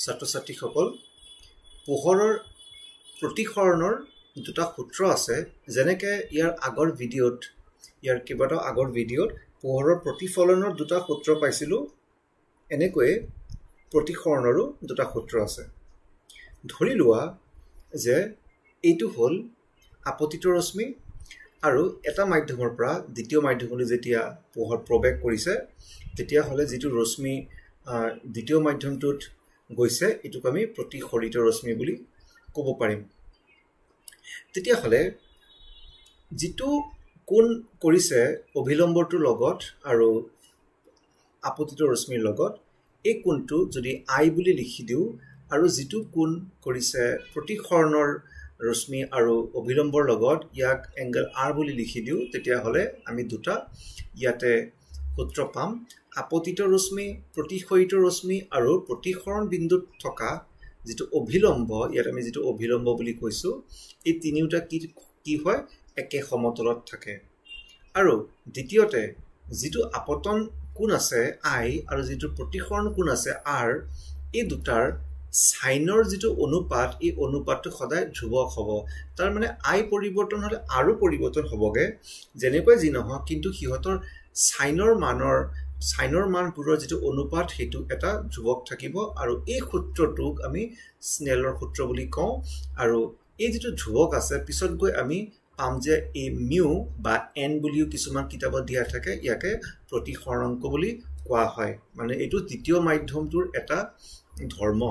ছাত্ৰ-ছাত্ৰীসকল পোহৰৰ প্ৰতিসৰণৰ দুটা সূত্ৰ আছে যেনেকৈ ইয়াৰ কেইবাটাও আগৰ ভিডিঅ'ত পোহৰৰ প্ৰতিফলনৰ দুটা সূত্ৰ পাইছিলোঁ এনেকৈ প্ৰতিসৰণৰো দুটা সূত্ৰ আছে ধৰি লোৱা যে এইটো হ'ল আপতিত ৰশ্মি আৰু এটা মাধ্যমৰ পৰা দ্বিতীয় মাধ্যমলৈ যেতিয়া পোহৰ প্ৰৱেশ কৰিছে তেতিয়া হলে যেটো ৰশ্মি দ্বিতীয় মাধ্যমটোত গৈছে এটোক আমি প্ৰতিসৰিত ৰশ্মি বুলি ক'ব পাৰিম তেতিয়া হলে যেটো কোণ কৰিছে অভিলম্বৰটোৰ লগত আৰু আপতিত ৰশ্মিৰ লগত এই কোণটো যদি I বুলি লিখি দিও আৰু যেটো কোণ কৰিছে প্ৰতিসৰণৰ ৰশ্মি আৰু অভিলম্বৰ লগত ইয়াক এংগল R বুলি লিখি দিও তেতিয়া হলে আমি দুটা ইয়াতে সূত্ৰ পাম আপতিত ৰশ্মি প্ৰতিসৰিত ৰশ্মি আৰু প্ৰতিসৰণ বিন্দুত থকা যেটো অভিলম্ব ইয়াত আমি যেটো অভিলম্ব বুলি কৈছো এই তিনিটা কি হয় একে সমতলত থাকে আৰু দ্বিতীয়তে যেটো আপতন কোণ আছে I আৰু যেটো প্ৰতিসৰণ কোণ আছে R এই দুটাৰ সাইনৰ যেটো অনুপাত এই অনুপাতটো সদায় ধ্ৰুৱক হ'ব তাৰ মানে I পৰিৱৰ্তন হলে আৰু পৰিৱৰ্তন হ'বগে যেনেকৈ যি নহওক কিন্তু হিহতৰ সাইনৰ মানবোৰৰ যেটো অনুপাত হেতু এটা ধ্ৰুৱক থাকিব আৰু এই সূত্ৰটোক আমি স্নেলৰ সূত্ৰ বুলি কওঁ আৰু এই যেটো ধ্ৰুৱক আছে পিছত গৈ আমি পাম যে এই মিউ বা n বুলিও কিছুমান কিতাপত দিয়া থাকে ইয়াকে প্ৰতিসৰণাংক বুলি কোৱা হয় মানে এটো দ্বিতীয় মাধ্যমটোৰ এটা ধৰ্ম